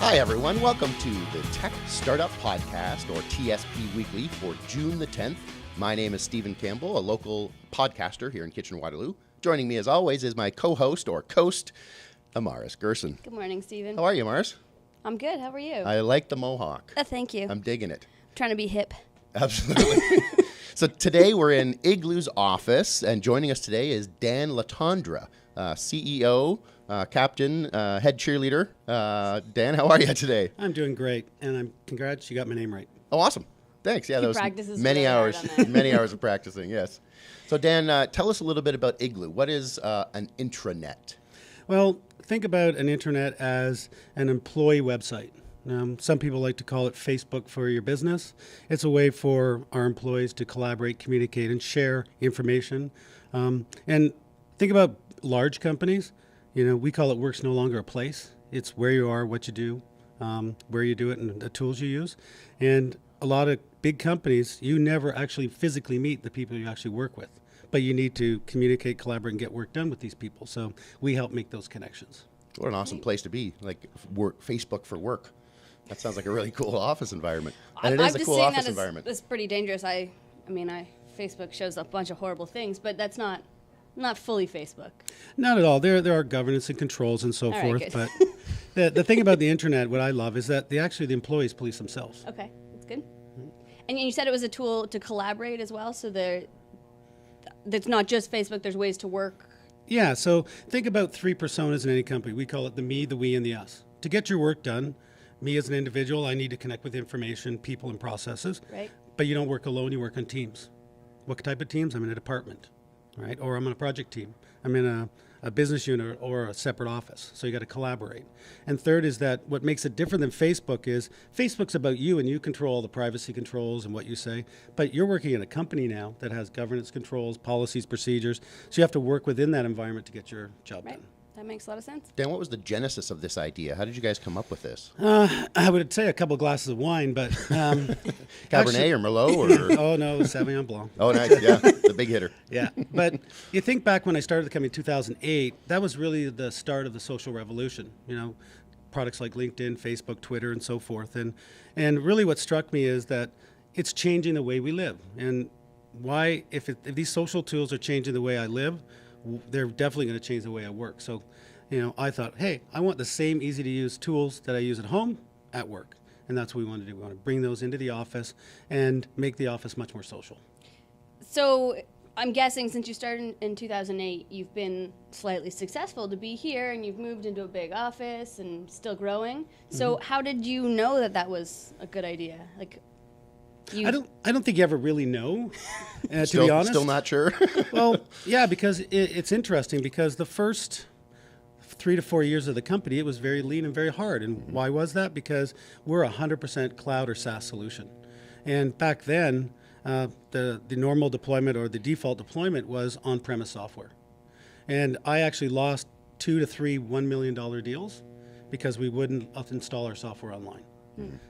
Hi, everyone. Welcome to the Tech Startup Podcast, or TSP Weekly, for June the 10th. My name is Stephen Campbell, a local podcaster here in Kitchener-Waterloo. Joining me, as always, is my co-host, or coast, Amaris Gerson. Good morning, Stephen. How are you, Amaris? I'm good. How are you? I like the mohawk. Thank you. I'm digging it. Trying to be hip. Absolutely. So today we're in Igloo's office, and joining us today is Dan Latendre, CEO, captain, head cheerleader. Dan, how are you today? I'm doing great, and congrats, you got my name right. Oh, awesome. Thanks. Yeah, He that was practices many really hard hours, on that. many hours of practicing. Yes. So Dan, tell us a little bit about Igloo. What is an intranet? Well, think about an intranet as an employee website. Some people like to call it Facebook for your business. It's a way for our employees to collaborate, communicate, and share information. And think about large companies. You know, we call it work's no longer a place. It's where you are, what you do, where you do it, and the tools you use. And a lot of big companies, you never actually physically meet the people you actually work with, but you need to communicate, collaborate, and get work done with these people. So we help make those connections. What an awesome place to be, like Facebook for work. That sounds like a really cool office environment. And it is a cool office environment. It's pretty dangerous. I mean, Facebook shows a bunch of horrible things, but that's not fully Facebook. Not at all. There are governance and controls and so All forth. right, But the thing about the internet, what I love, is that the employees police themselves. Okay, that's good. And you said it was a tool to collaborate as well, so that's not just Facebook. There's ways to work. Yeah, so think about three personas in any company. We call it the me, the we, and the us. To get your work done, me as an individual, I need to connect with information, people, and processes. Right. But you don't work alone, you work on teams. What type of teams? I'm in a department, right? Or I'm on a project team. I'm in a business unit or a separate office. So you got to collaborate. And third is that what makes it different than Facebook is Facebook's about you, and you control all the privacy controls and what you say. But you're working in a company now that has governance controls, policies, procedures. So you have to work within that environment to get your job Right. done. That makes a lot of sense. Dan, what was the genesis of this idea? How did you guys come up with this? I would say a couple of glasses of wine, but Cabernet actually- or Merlot? Or oh no, Sauvignon Blanc. Oh, nice. Yeah, the big hitter. Yeah, but you think back when I started the company in 2008, that was really the start of the social revolution. You know, products like LinkedIn, Facebook, Twitter, and so forth. And really what struck me is that it's changing the way we live. And why, if these social tools are changing the way I live, they're definitely going to change the way I work. So, you know, I thought, hey, I want the same easy-to-use tools that I use at home at work. And that's what we want to do. We want to bring those into the office and make the office much more social. So I'm guessing since you started in 2008, you've been slightly successful to be here, and you've moved into a big office and still growing. So how did you know that was a good idea? Like, I don't think you ever really know, to Still, be honest. still not sure. Well, yeah, because it's interesting because the first 3 to 4 years of the company, it was very lean and very hard. And why was that? Because we're a 100% cloud or SaaS solution. And back then, the normal deployment or the default deployment was on-premise software. And I actually lost 2 to 3 $1 million deals because we wouldn't install our software online.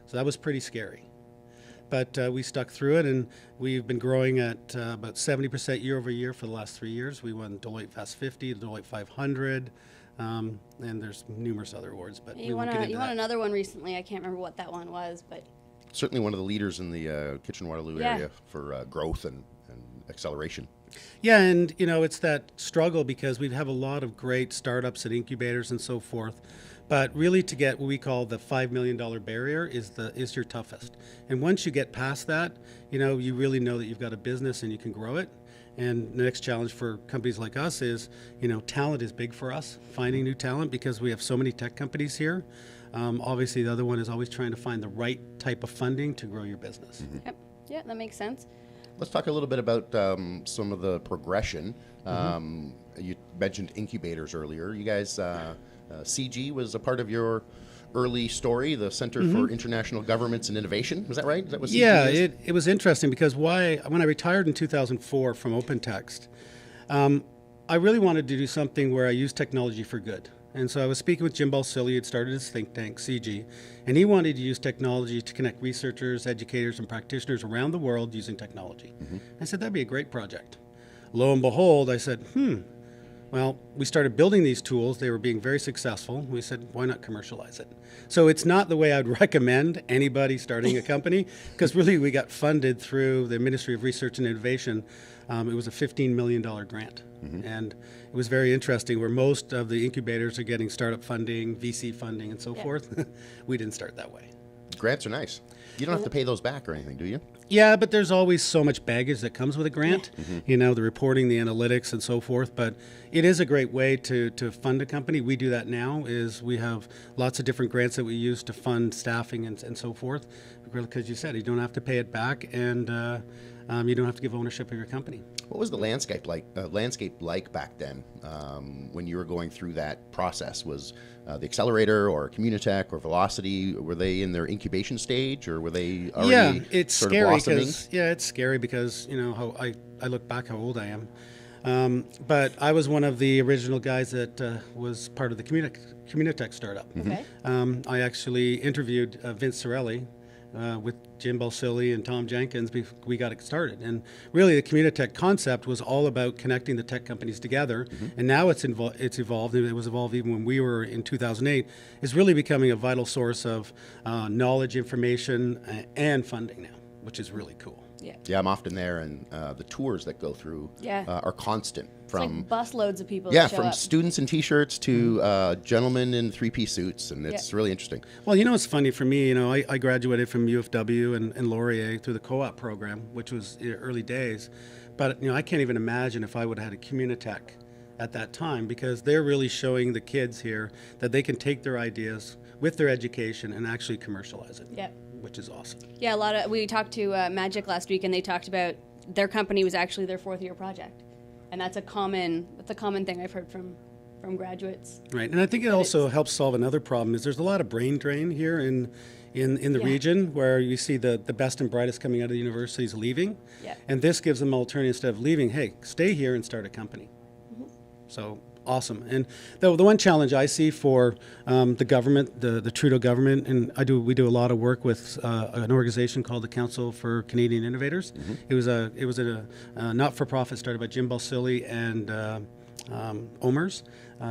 So that was pretty scary. But we stuck through it, and we've been growing at about 70% year over year for the last 3 years. We won Deloitte Fast 50, Deloitte 500, and there's numerous other awards. But you won another one recently. I can't remember what that one was, but Certainly one of the leaders in the Kitchener-Waterloo area for growth and acceleration. Yeah, and you know, it's that struggle because we have a lot of great startups and incubators and so forth. But really, to get what we call the $5 million barrier is your toughest. And once you get past that, you know, you really know that you've got a business and you can grow it. And the next challenge for companies like us is, you know, talent is big for us, finding new talent because we have so many tech companies here. Obviously, the other one is always trying to find the right type of funding to grow your business. Yep. Yeah, that makes sense. Let's talk a little bit about some of the progression. You mentioned incubators earlier. You guys, CG was a part of your early story, the Center for International Governments and Innovation. Was that right? Is that what CG is? It was interesting because when I retired in 2004 from OpenText, I really wanted to do something where I used technology for good. And so I was speaking with Jim Balsillie, who had started his think tank, CG, and he wanted to use technology to connect researchers, educators, and practitioners around the world using technology. I said, that'd be a great project. Lo and behold, I said, Well, we started building these tools. They were being very successful. We said, why not commercialize it? So it's not the way I'd recommend anybody starting a company, because really we got funded through the Ministry of Research and Innovation. It was a $15 million grant. And it was very interesting, where most of the incubators are getting startup funding, VC funding, and so forth. We didn't start that way. Grants are nice. You don't have to pay those back or anything, do you? Yeah, but there's always so much baggage that comes with a grant, you know, the reporting, the analytics, and so forth. But it is a great way to fund a company. We do that now, is we have lots of different grants that we use to fund staffing and so forth. Because you said you don't have to pay it back, and you don't have to give ownership of your company. What was the landscape like back then when you were going through that process? Was the Accelerator or Communitech or Velocity, were they in their incubation stage, or were they already it's sort scary of blossoming? it's scary because, you know, how I look back how old I am. But I was one of the original guys that was part of the Communitech startup. Okay. I actually interviewed Vince Sorelli with Jim Balsillie and Tom Jenkins. We got it started, and really the Communitech concept was all about connecting the tech companies together. And now it's evolved, and it was evolved even when we were in 2008. Is really becoming a vital source of knowledge, information, and funding now, which is really cool. Yeah, I'm often there, and the tours that go through are constant. From like bus loads of people. yeah, that show from up. students in T-shirts to gentlemen in three-piece suits, and it's really interesting. Well, you know, it's funny for me. You know, I graduated from UFW and Laurier through the co-op program, which was early days. But you know, I can't even imagine if I would have had a Communitech at that time, because they're really showing the kids here that they can take their ideas with their education and actually commercialize it. Yeah. Which is awesome. Yeah, we talked to Magic last week, and they talked about their company was actually their 4th year project, and that's a common thing I've heard from graduates. Right, and I think it also helps solve another problem. Is there's a lot of brain drain here in the region, where you see the best and brightest coming out of the universities leaving, and this gives them an alternative. Instead of leaving, hey, stay here and start a company. So. Awesome. And the one challenge I see for the government, the Trudeau government, and we do a lot of work with an organization called the Council for Canadian Innovators. It was a not-for-profit started by Jim Balsillie and Omers,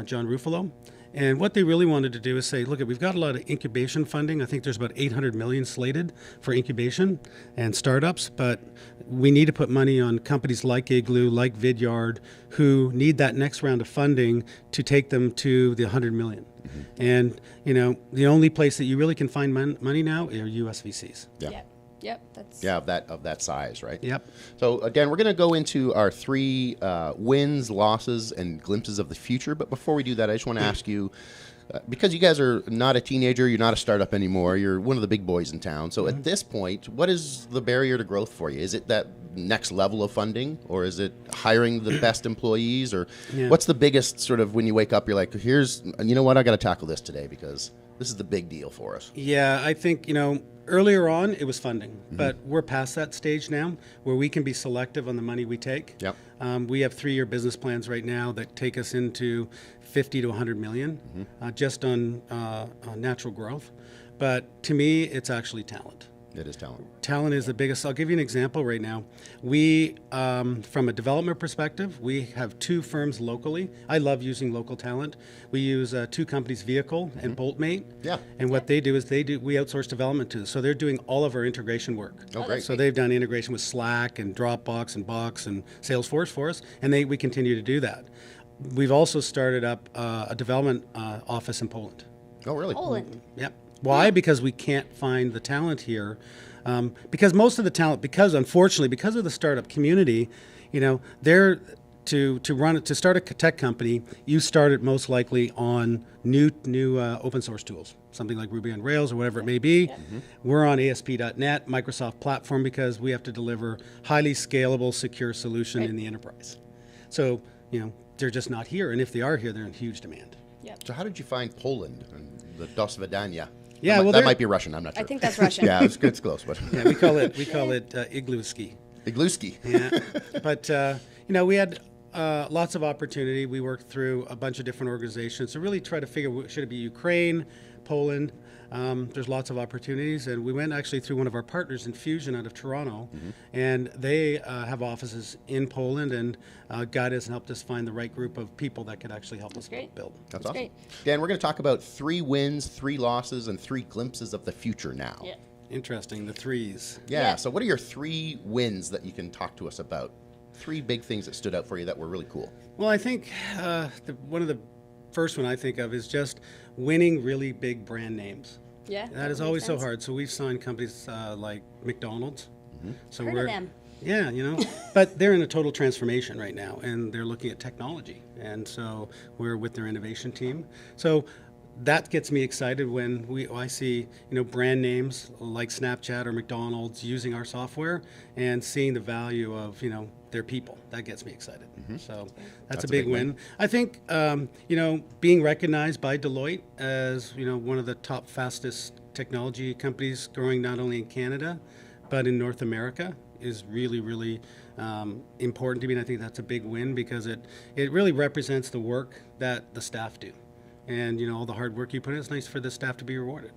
John Ruffalo. And what they really wanted to do is say, look, we've got a lot of incubation funding. I think there's about $800 million slated for incubation and startups, but we need to put money on companies like Igloo, like Vidyard, who need that next round of funding to take them to the $100 million. And, you know, the only place that you really can find money now are US VCs. Yep. That's of that size, right? Yep. So again, we're going to go into our 3 wins, losses, and glimpses of the future. But before we do that, I just want to ask you, because you guys are not a teenager, you're not a startup anymore, you're one of the big boys in town. So at this point, what is the barrier to growth for you? Is it that next level of funding, or is it hiring the best employees, or what's the biggest sort of, when you wake up, you're like, you know what, I got to tackle this today because this is the big deal for us? Yeah, I think, you know, earlier on it was funding, but we're past that stage now where we can be selective on the money we take. Yep. We have 3-year business plans right now that take us into 50 to 100 million just on natural growth. But to me, it's actually talent. It is talent. Talent is the biggest. I'll give you an example right now. We, from a development perspective, we have 2 firms locally. I love using local talent. We use 2 companies, Vehicle and Boltmate. Yeah. And what they do is we outsource development to them. So they're doing all of our integration work. Oh, great. So they've done integration with Slack and Dropbox and Box and Salesforce for us, and we continue to do that. We've also started up a development office in Poland. Oh, really? Poland. Yep. Why? Because we can't find the talent here. Because most of the talent, unfortunately, because of the startup community, you know, they're to start a tech company, you start it most likely on new open source tools, something like Ruby on Rails or whatever it may be. We're on ASP.NET, Microsoft platform, because we have to deliver highly scalable, secure solution in the enterprise. So, you know, they're just not here, and if they are here, they're in huge demand. So how did you find Poland and the Do Svidania? Yeah, that might be Russian. I'm not sure. I think that's Russian. Yeah, it's close, but Yeah, we call it Igloo Ski. Iglooski. Yeah, but you know, we had lots of opportunity. We worked through a bunch of different organizations to really try to figure, should it be Ukraine, Poland, there's lots of opportunities. And we went actually through one of our partners, Infusion, out of Toronto, and they have offices in Poland and guided us and helped us find the right group of people that could actually help us build. That's awesome. great. Dan, we're going to talk about 3 wins, 3 losses, and 3 glimpses of the future now. Yeah. Interesting, the threes. Yeah. So what are your 3 wins that you can talk to us about? 3 big things that stood out for you that were really cool. Well, I think one of the first one I think of is just winning really big brand names. Yeah. That is makes always so sense. hard. So we've signed companies like McDonald's. So Heard of them. Yeah, but they're in a total transformation right now, and they're looking at technology. And so we're with their innovation team. So that gets me excited when I see brand names like Snapchat or McDonald's using our software and seeing the value of their people. That gets me excited. So that's a big win. I think being recognized by Deloitte as one of the top fastest technology companies growing not only in Canada but in North America is really, really important to me. And I think that's a big win because it really represents the work that the staff do. And all the hard work you put in, it's nice for the staff to be rewarded.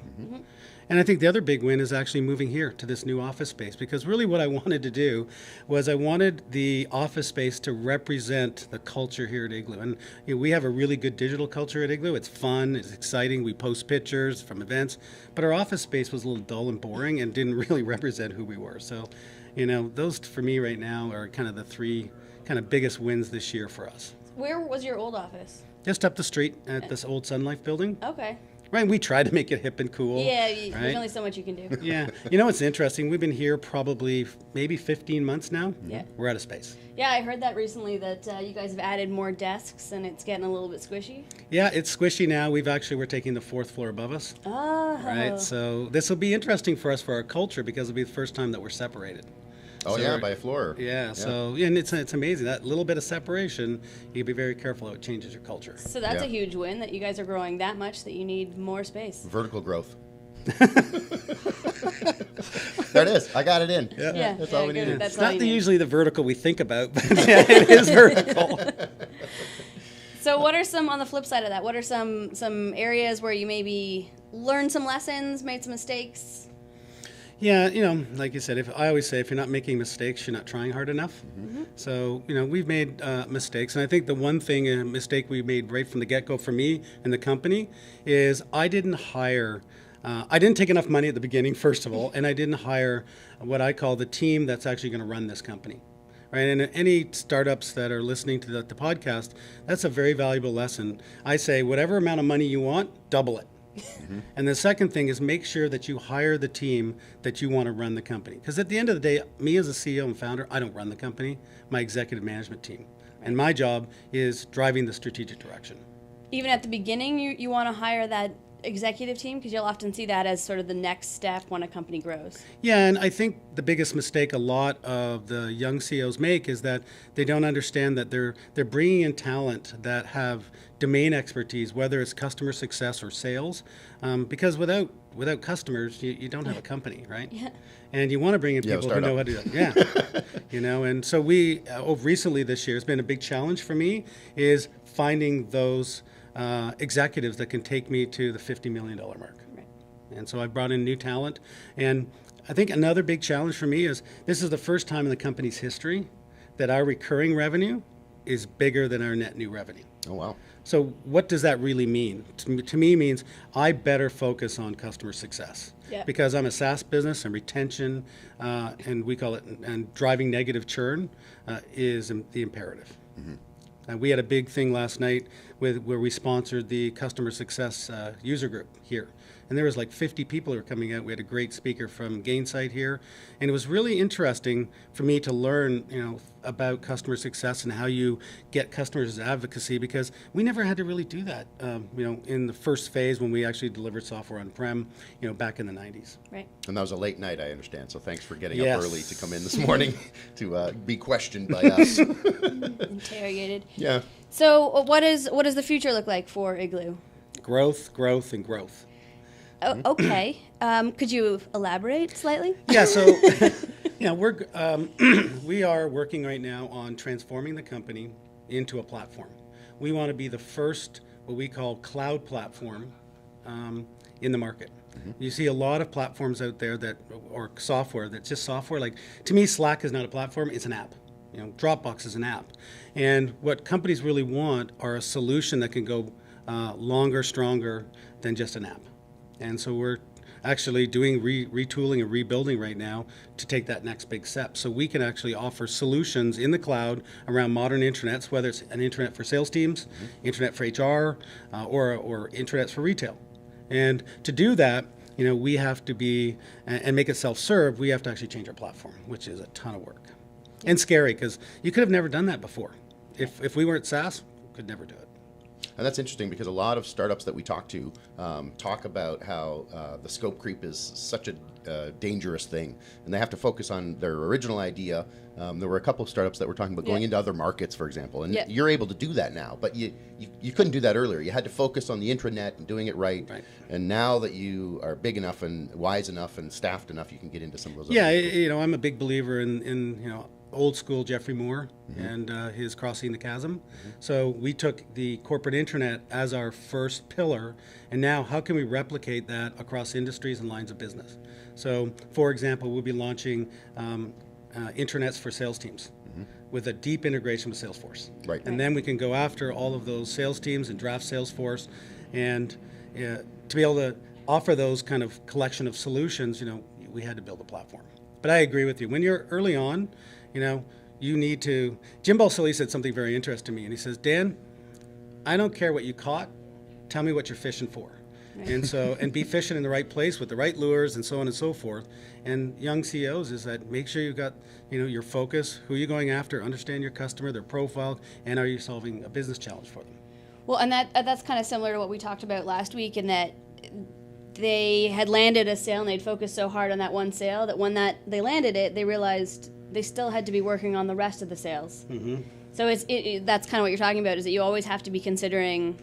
And I think the other big win is actually moving here to this new office space, because really what I wanted to do was I wanted the office space to represent the culture here at Igloo. And we have a really good digital culture at Igloo. It's fun, it's exciting, we post pictures from events, but our office space was a little dull and boring and didn't really represent who we were. So, those for me right now are kind of the 3 kind of biggest wins this year for us. Where was your old office? Just up the street at this old Sun Life building. Okay. Right, we try to make it hip and cool. Yeah, right? there's only so much you can do. Yeah. It's interesting. We've been here probably maybe 15 months now. Yeah. We're out of space. Yeah, I heard that recently that you guys have added more desks and it's getting a little bit squishy. Yeah, it's squishy now. We're taking the 4th floor above us. Oh. Right, so this will be interesting for us for our culture because it'll be the first time that we're separated. Oh, So yeah, we're- by a floor. Yeah, so and it's amazing. That little bit of separation, you be very careful how it changes your culture. So that's Yeah. a huge win that you guys are growing that much that you need more space. Vertical growth. There it is. I got it in. Yeah, That's all we good. needed. That's It's all not you need. usually the vertical we think about, but yeah, it is vertical. So what are some, on the flip side of that, what are some areas where you maybe learned some lessons, made some mistakes? Yeah, like you said, I always say if you're not making mistakes, you're not trying hard enough. So, we've made mistakes. And I think the one thing, a mistake we made right from the get-go for me and the company is I didn't take enough money at the beginning, first of all, and I didn't hire what I call the team that's actually going to run this company. Right, and any startups that are listening to the podcast, that's a very valuable lesson. I say whatever amount of money you want, double it. And the second thing is make sure that you hire the team that you want to run the company. Because at the end of the day, me as a CEO and founder, I don't run the company, my executive management team. And my job is driving the strategic direction. Even at the beginning, you want to hire that executive team because you'll often see that as sort of the next step when a company grows. Yeah, and I think the biggest mistake a lot of the young CEOs make is that they don't understand that they're bringing in talent that have domain expertise, whether it's customer success or sales, because without customers, you don't have a company, right? Yeah. And you want to bring in people who know how to do it. Yeah. And so we, recently this year, it's been a big challenge for me, is finding those executives that can take me to the $50 million mark. Right. And so I brought in new talent. And I think another big challenge for me is this is the first time in the company's history that our recurring revenue is bigger than our net new revenue. Oh, wow. So what does that really mean? To me means I better focus on customer success. Yeah. Because I'm a SaaS business and retention, and we call it, and driving negative churn is the imperative. We had a big thing last night where we sponsored the customer success user group here. And there was like 50 people who were coming out. We had a great speaker from Gainsight here. And it was really interesting for me to learn, about customer success and how you get customers advocacy, because we never had to really do that, in the first phase when we actually delivered software on-prem, back in the 90s. Right. And that was a late night, I understand. So thanks for getting Yes. up early to come in this morning to be questioned by us. Interrogated. Yeah. So what does the future look like for Igloo? Growth, growth, and growth. Oh, okay. Could you elaborate slightly? Yeah, so we are working right now on transforming the company into a platform. We want to be the first, what we call cloud platform in the market. You see a lot of platforms out there or software that's just software. Like, to me, Slack is not a platform, it's an app. Dropbox is an app. And what companies really want are a solution that can go longer, stronger than just an app. And so we're actually doing retooling and rebuilding right now to take that next big step. So we can actually offer solutions in the cloud around modern intranets, whether it's an intranet for sales teams, intranet for HR, or intranets for retail. And to do that, we have to be, and make it self-serve, we have to actually change our platform, which is a ton of work. And scary, because you could have never done that before. If we weren't SaaS, we could never do it. And that's interesting because a lot of startups that we talk to talk about how the scope creep is such a dangerous thing, and they have to focus on their original idea. There were a couple of startups that were talking about going into other markets, for example, and you're able to do that now, but you couldn't do that earlier. You had to focus on the intranet and doing it right. And now that you are big enough and wise enough and staffed enough, you can get into some of those. Yeah, I'm a big believer in old school Jeffrey Moore and his Crossing the Chasm. So we took the corporate intranet as our first pillar, and now how can we replicate that across industries and lines of business? So, for example, we'll be launching intranets for sales teams with a deep integration with Salesforce. And then we can go after all of those sales teams and draft Salesforce, and to be able to offer those kind of collection of solutions, we had to build a platform. But I agree with you. When you're early on, you need to. Jim Balsillie said something very interesting to me, and he says, Dan, I don't care what you caught, tell me what you're fishing for. And so, and be fishing in the right place with the right lures and so on and so forth. And young CEOs is that make sure you've got, your focus, who you're going after, understand your customer, their profile, and are you solving a business challenge for them? Well, and that's kind of similar to what we talked about last week, in that they had landed a sale and they'd focused so hard on that one sale that when they landed it, they realized they still had to be working on the rest of the sales. So that's kind of what you're talking about, is that you always have to be considering,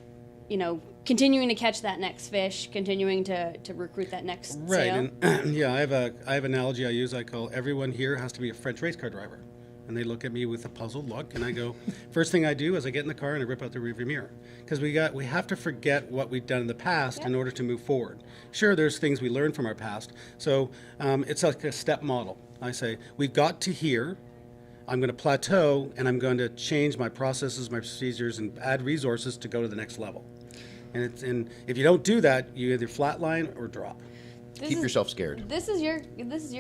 continuing to catch that next fish, continuing to recruit that next sale. And I have an analogy I use. I call everyone here has to be a French race car driver. And they look at me with a puzzled look, and I go, first thing I do is I get in the car and I rip out the rearview mirror, because we have to forget what we've done in the past in order to move forward. Sure, there's things we learned from our past. So it's like a step model. I say, we've got to here, I'm going to plateau, and I'm going to change my processes, my procedures, and add resources to go to the next level. And if you don't do that, you either flatline or drop. Keep yourself scared. This is your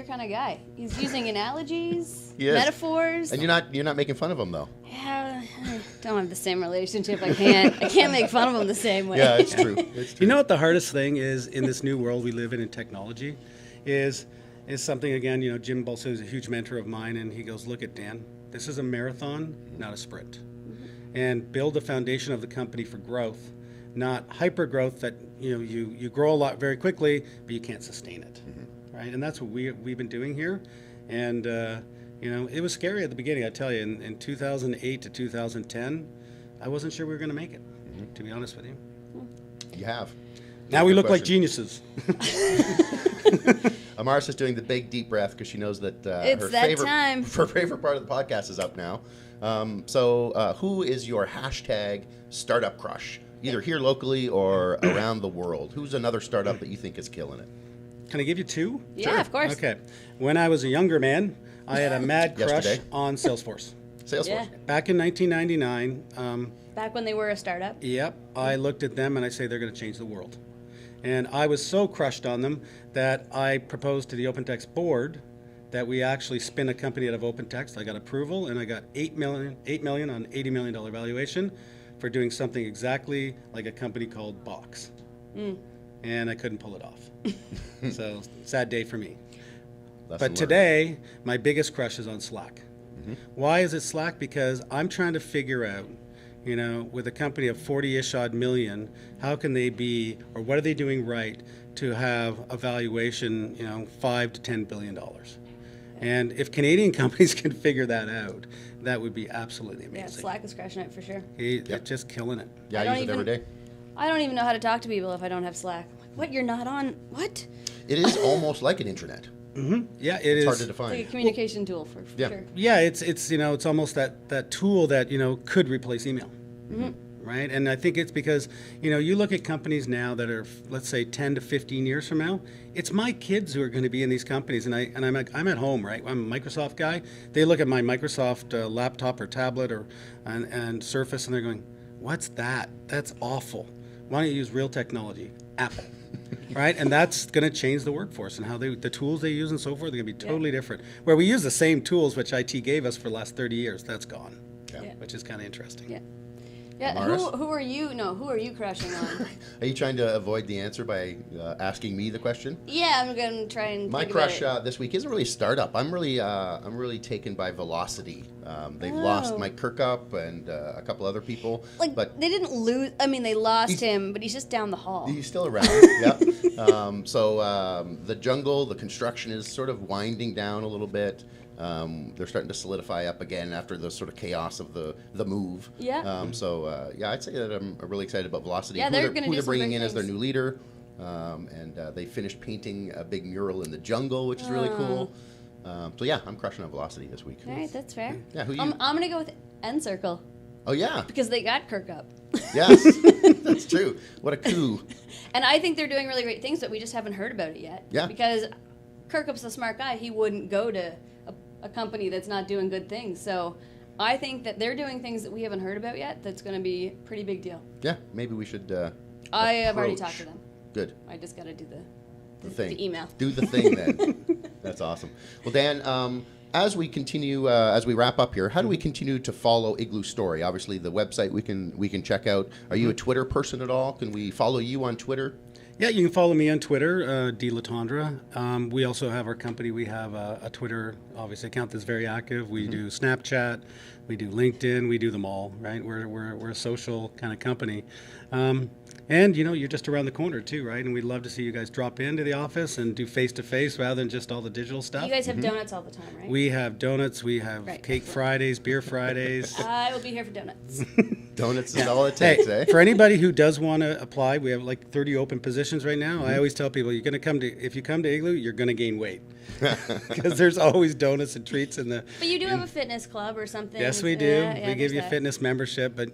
kind of guy. He's using analogies, metaphors. And you're not making fun of him, though. Yeah, I don't have the same relationship. I can't make fun of him the same way. Yeah, it's true. You know what the hardest thing is in this new world we live in technology is something, again, Jim Balsillie is a huge mentor of mine, and he goes, look at Dan, this is a marathon, not a sprint. And build a foundation of the company for growth, not hyper growth that you grow a lot very quickly, but you can't sustain it, right? And that's what we've been doing here. And it was scary at the beginning. I tell you, in 2008 to 2010, I wasn't sure we were going to make it. To be honest with you, you have. Now we look like geniuses. Amaris is doing the big deep breath because she knows that her favorite part of the podcast is up now. So who is your hashtag startup crush? Either here locally or around the world. Who's another startup that you think is killing it? Can I give you two? Yeah, sure. Of course. Okay. When I was a younger man, I had a mad crush on Salesforce. Yeah. Back in 1999. Back when they were a startup. Yep. I looked at them and I say they're going to change the world. And I was so crushed on them that I proposed to the OpenText board that we actually spin a company out of OpenText. I got approval, and I got $8 million on $80 million valuation for doing something exactly like a company called Box. And I couldn't pull it off. So, sad day for me. But today, my biggest crush is on Slack. Why is it Slack? Because I'm trying to figure out, with a company of 40-ish odd million, how can they be, or what are they doing right to have a valuation, $5 to $10 billion? And if Canadian companies can figure that out, that would be absolutely amazing. Yeah, Slack is crushing it for sure. They're just killing it. Yeah, I use it every day. I don't even know how to talk to people if I don't have Slack. What, you're not on? What? It is almost like an intranet. Yeah, it's hard to define. It's like a communication tool for sure. Yeah, it's almost that tool that could replace email. right? And I think it's because, you look at companies now that are, let's say, 10 to 15 years from now, it's my kids who are going to be in these companies. And I'm at home, right? I'm a Microsoft guy. They look at my Microsoft laptop or tablet and Surface, and they're going, what's that? That's awful. Why don't you use real technology? Apple. Right? And that's going to change the workforce and how the tools they use and so forth are going to be totally different. Where we use the same tools which IT gave us for the last 30 years, that's gone. Which is kind of interesting. Yeah. Yeah. Who are you? No, who are you crushing on? Are you trying to avoid the answer by asking me the question? Yeah, I'm going to try and. My crush this week isn't really a startup. I'm really taken by Velocity. They've lost Mike Kirkup and a couple other people. But they didn't lose. I mean, they lost him, but he's just down the hall. He's still around. Yeah. So the jungle, the construction is sort of winding down a little bit. They're starting to solidify up again after the sort of chaos of the move. Yeah. I'd say that I'm really excited about Velocity. Yeah, they're bringing in as their new leader. They finished painting a big mural in the jungle, which is really cool. I'm crushing on Velocity this week. All right, that's fair. Yeah, who you? I'm going to go with N-Circle. Oh, yeah. Because they got Kirkup. Yes, that's true. What a coup. And I think they're doing really great things, but we just haven't heard about it yet. Yeah. Because Kirkup's a smart guy. He wouldn't go to a company that's not doing good things. So I think that they're doing things that we haven't heard about yet that's going to be a pretty big deal. Yeah, maybe we should I have already talked to them. Good. I just got to do the thing. The email. Do the thing then. That's awesome. Well, Dan, as we continue, as we wrap up here, how do we continue to follow Igloo's story? Obviously, the website we can check out. Are you a Twitter person at all? Can we follow you on Twitter? Yeah, you can follow me on Twitter, Dan Latendre. We also have our company. We have a Twitter, obviously, account that's very active. We do Snapchat, we do LinkedIn, we do them all, right? We're a social kind of company. And, you're just around the corner, too, right? And we'd love to see you guys drop into the office and do face-to-face rather than just all the digital stuff. You guys have donuts all the time, right? We have donuts. We have cake Fridays, beer Fridays. I will be here for donuts. Donuts is all it takes, eh? For anybody who does want to apply, we have like 30 open positions right now. I always tell people, if you come to Igloo, you're going to gain weight. Because there's always donuts and treats in the... But you do have a fitness club or something. Yes, we do. We give you a fitness membership, but,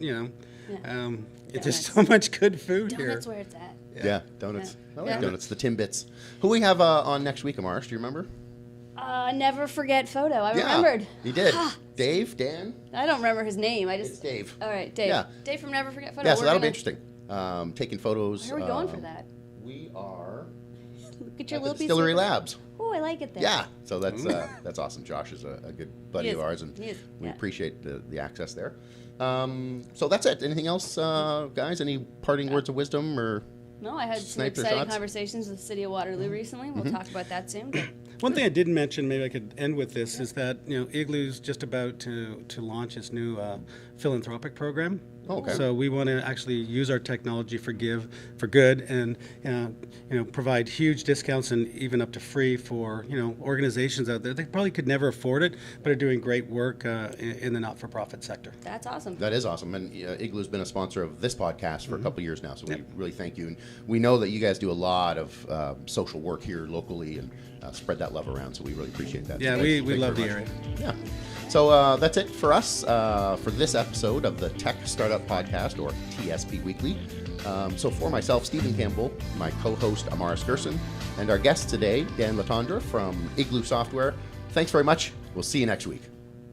it's just so much good food here. Donuts where it's at. Yeah, donuts. I like donuts. The Timbits. Who we have on next week, Amaris? Do you remember? Never forget photo. I remembered. You did. Dave, Dan? I don't remember his name. It's Dave. All right, Dave. Yeah. Dave from Never Forget Photo. Yeah, so that'll be interesting. Taking photos. Where are we going for that? We are... Look at your little piece of... Distillery Labs. Oh, I like it there. Yeah, so that's awesome. Josh is a good buddy of ours, and we Yeah. appreciate the access there. So that's it. Anything else, guys? Any parting words of wisdom or? No, I had some Sniper exciting shots? conversations with the city of Waterloo recently. We'll talk about that soon. But One thing I didn't mention, maybe I could end with this, is that Igloo's just about to launch its new philanthropic program. Oh, okay. So we want to actually use our technology for good, and provide huge discounts and even up to free for organizations out there. They probably could never afford it, but are doing great work in the not-for-profit sector. that's awesome. That is awesome, and Igloo's been a sponsor of this podcast for a couple of years now, so we really thank you. And we know that you guys do a lot of social work here locally and spread that love around, so we really appreciate that. Yeah, So we thank you love the very much. area. Yeah. So that's it for us for this episode of the Tech Startup Podcast, or TSP Weekly. So for myself, Stephen Campbell, my co-host Amaris Gerson, and our guest today, Dan Latendre from Igloo Software, thanks very much. We'll see you next week.